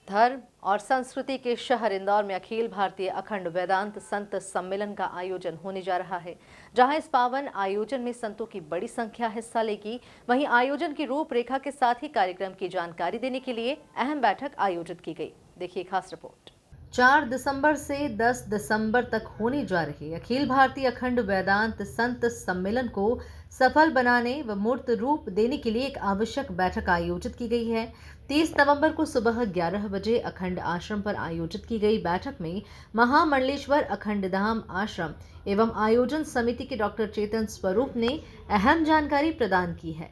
धर्म और संस्कृति के शहर इंदौर में अखिल भारतीय अखंड वेदांत संत सम्मेलन का आयोजन होने जा रहा है। जहां इस पावन आयोजन में संतों की बड़ी संख्या हिस्सा लेगी, वहीं आयोजन की रूपरेखा के साथ ही कार्यक्रम की जानकारी देने के लिए अहम बैठक आयोजित की गई। देखिए खास रिपोर्ट। 4 दिसंबर से 10 दिसंबर तक होने जा रहे अखिल भारतीय अखंड वेदांत संत सम्मेलन को सफल बनाने व मूर्त रूप देने के लिए एक आवश्यक बैठक आयोजित की गई है। 30 नवंबर को सुबह 11 बजे अखंड आश्रम पर आयोजित की गई बैठक में महामंडलेश्वर अखंड धाम आश्रम एवं आयोजन समिति के डॉक्टर चेतन स्वरूप ने अहम जानकारी प्रदान की है।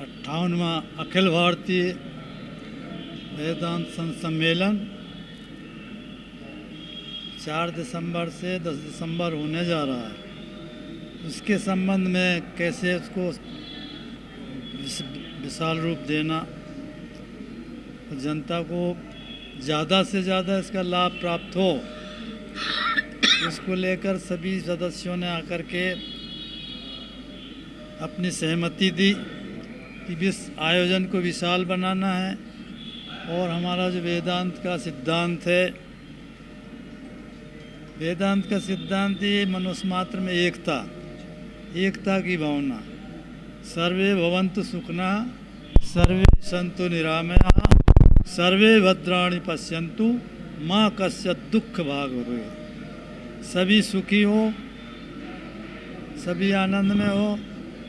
58वां अखिल भारतीय वेदांत संत सम्मेलन 4 दिसंबर से 10 दिसंबर होने जा रहा है। उसके संबंध में कैसे उसको विशाल रूप देना, जनता को ज़्यादा से ज़्यादा इसका लाभ प्राप्त हो, इसको लेकर सभी सदस्यों ने आकर के अपनी सहमति दी कि इस आयोजन को विशाल बनाना है। और हमारा जो वेदांत का सिद्धांत है, वेदांत का सिद्धांत ये मनुष्य मात्र में एकता की भावना। सर्वे भवन्तु सुखिनः, सर्वे सन्तु निरामयाः, सर्वे भद्राणि पश्यन्तु, माँ कश्चित् दुःख भाग् भवेत्। सभी सुखी हो, सभी आनंद में हो,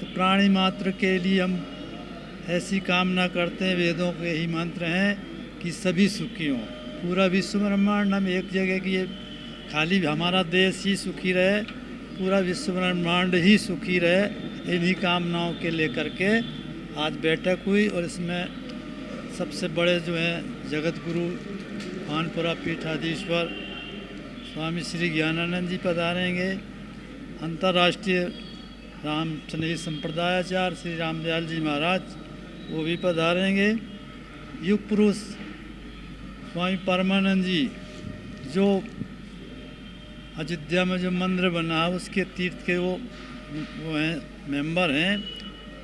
तो प्राणी मात्र के लिए हम ऐसी कामना करते हैं। वेदों के यही मंत्र हैं कि सभी सुखी हों। पूरा विश्व ब्रह्मांड हम एक जगह की, खाली हमारा देश ही सुखी रहे, पूरा विश्व ब्रह्मांड ही सुखी रहे, इन्हीं कामनाओं के लेकर के आज बैठक हुई। और इसमें सबसे बड़े जो हैं जगत गुरु भानपुरा पीठाधीश्वर स्वामी श्री ज्ञानानंद जी पधारेंगे। अंतर्राष्ट्रीय रामचंद्र संप्रदायाचार्य श्री रामदयाल जी महाराज वो भी पधारेंगे। युग पुरुष स्वामी परमानंद जी जो अयोध्या में जो मंदिर बना है उसके तीर्थ के वो हैं, मेंबर हैं,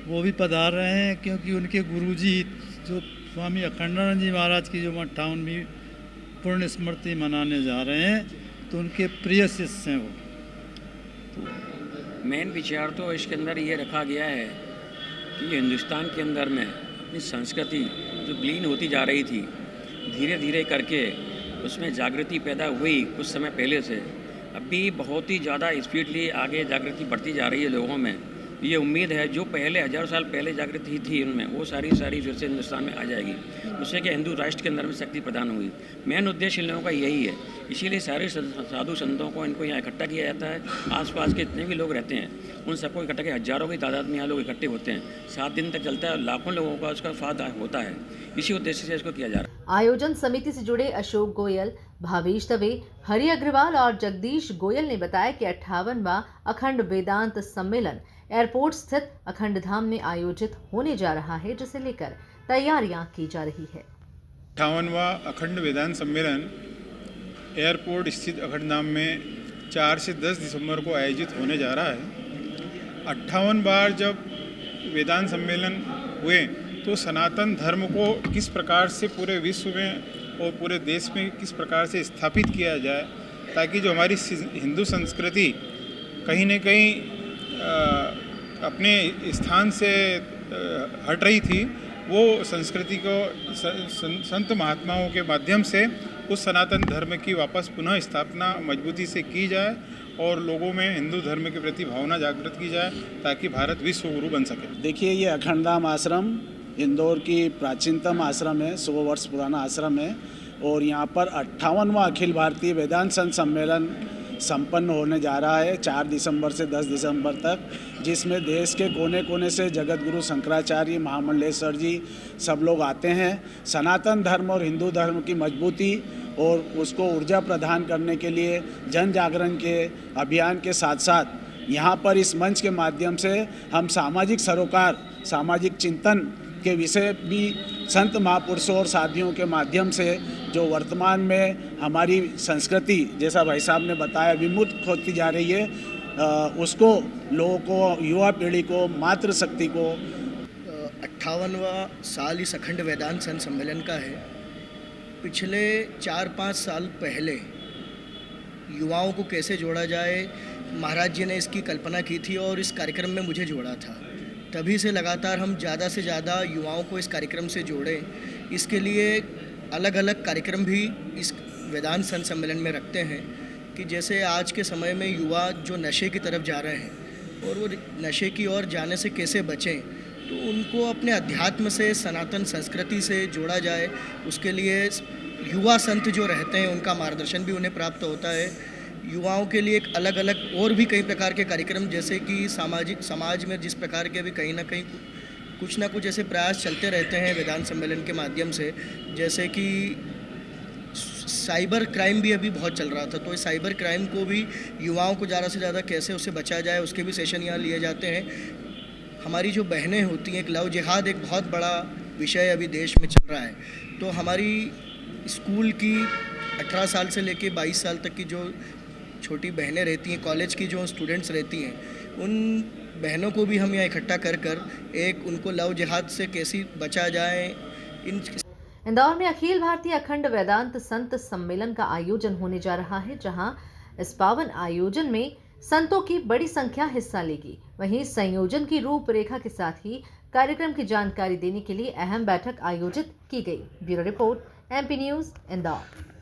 वो भी पधार रहे हैं। क्योंकि उनके गुरुजी जो स्वामी अखंडानंद जी महाराज की जो 58वीं पुण्य स्मृति मनाने जा रहे हैं, तो उनके प्रिय शिष्य हैं वो। मेन विचार तो इसके अंदर ये रखा गया है कि हिंदुस्तान के अंदर में अपनी संस्कृति जो विलीन होती जा रही थी, धीरे धीरे करके उसमें जागृति पैदा हुई कुछ समय पहले से। अभी बहुत ही ज़्यादा स्पीडली आगे जागृति बढ़ती जा रही है लोगों में। ये उम्मीद है जो पहले 1000 साल पहले जागृति थी उनमें, वो सारी फिर से हिंदुस्तान में आ जाएगी। उससे कि हिंदू राष्ट्र के अंदर में शक्ति प्रदान हुई। मेन उद्देश्य इन लोगों का यही है। इसीलिए सारे साधु संतों को इनको यहाँ इकट्ठा किया जाता है। आसपास के जितने भी लोग रहते हैं उन सबको इकट्ठा किया, हज़ारों की तादाद में यहाँ लोग इकट्ठे होते हैं। 7 दिन तक चलता है, लाखों लोगों का उसका फायदा होता है। इसी उद्देश्य से इसको किया जा रहा है। आयोजन समिति से जुड़े अशोक गोयल, भावेश दवे, हरि अग्रवाल और जगदीश गोयल ने बताया कि 58वां अखंड वेदांत सम्मेलन एयरपोर्ट स्थित अखंड धाम में आयोजित होने जा रहा है, जिसे लेकर तैयारियां की जा रही है। 58वां अखंड वेदांत सम्मेलन एयरपोर्ट स्थित अखंड धाम में 4 से 10 दिसंबर को आयोजित होने जा रहा है। 58 बार जब वेदांत सम्मेलन हुए तो सनातन धर्म को किस प्रकार से पूरे विश्व में और पूरे देश में किस प्रकार से स्थापित किया जाए, ताकि जो हमारी हिंदू संस्कृति कहीं न कहीं अपने स्थान से हट रही थी, वो संस्कृति को संत महात्माओं के माध्यम से उस सनातन धर्म की वापस पुनः स्थापना मजबूती से की जाए और लोगों में हिंदू धर्म के प्रति भावना जागृत की जाए, ताकि भारत विश्व गुरु बन सके। देखिए, ये अखंडधाम आश्रम इंदौर की प्राचीनतम आश्रम है, 100 वर्ष पुराना आश्रम है। और यहाँ पर 58वां अखिल भारतीय वेदांत संत सम्मेलन संपन्न होने जा रहा है 4 दिसंबर से 10 दिसंबर तक, जिसमें देश के कोने कोने से जगत गुरु शंकराचार्य, महामंडलेश्वर जी सब लोग आते हैं। सनातन धर्म और हिंदू धर्म की मजबूती और उसको ऊर्जा प्रदान करने के लिए जन जागरण के अभियान के साथ साथ यहाँ पर इस मंच के माध्यम से हम सामाजिक सरोकार, सामाजिक चिंतन के विषय भी संत महापुरुषों और साधियों के माध्यम से जो वर्तमान में हमारी संस्कृति, जैसा भाई साहब ने बताया, विमुक्त होती जा रही है, उसको लोगों को, युवा पीढ़ी को, मातृशक्ति को 58वां साल इस अखंड वेदांत संत सम्मेलन का है। पिछले 4-5 साल पहले युवाओं को कैसे जोड़ा जाए, महाराज जी ने इसकी कल्पना की थी और इस कार्यक्रम में मुझे जोड़ा था। तभी से लगातार हम ज़्यादा से ज़्यादा युवाओं को इस कार्यक्रम से जोड़ें। इसके लिए अलग अलग कार्यक्रम भी इस वेदांत संत सम्मेलन में रखते हैं कि जैसे आज के समय में युवा जो नशे की तरफ जा रहे हैं और वो नशे की ओर जाने से कैसे बचें, तो उनको अपने अध्यात्म से, सनातन संस्कृति से जोड़ा जाए। उसके लिए युवा संत जो रहते हैं उनका मार्गदर्शन भी उन्हें प्राप्त होता है। युवाओं के लिए एक अलग अलग और भी कई प्रकार के कार्यक्रम, जैसे कि समाज में जिस प्रकार के भी कहीं ना कहीं कुछ ना कुछ ऐसे प्रयास चलते रहते हैं वेदांत सम्मेलन के माध्यम से, जैसे कि साइबर क्राइम भी अभी बहुत चल रहा था, तो इस साइबर क्राइम को भी युवाओं को ज़्यादा से ज़्यादा कैसे उससे बचा जाए उसके भी सेशन यहाँ लिए जाते हैं। हमारी जो बहनें होती हैं, एक लव जिहाद एक बहुत बड़ा विषय अभी देश में चल रहा है, तो हमारी स्कूल की 18 साल से लेके 22 साल तक की जो छोटी बहनें रहती हैं, कॉलेज की जो स्टूडेंट्स रहती हैं, उन बहनों को भी हम यहाँ इकट्ठा कर एक उनको लव जिहाद से कैसे बचा जाए। इंदौर में अखिल भारतीय अखंड वेदांत संत सम्मेलन का आयोजन होने जा रहा है, जहां इस पावन आयोजन में संतों की बड़ी संख्या हिस्सा लेगी। वहीं संयोजन की रूपरेखा के साथ ही कार्यक्रम की जानकारी देने के लिए अहम बैठक आयोजित की गई। Bureau report, MP news, Indore.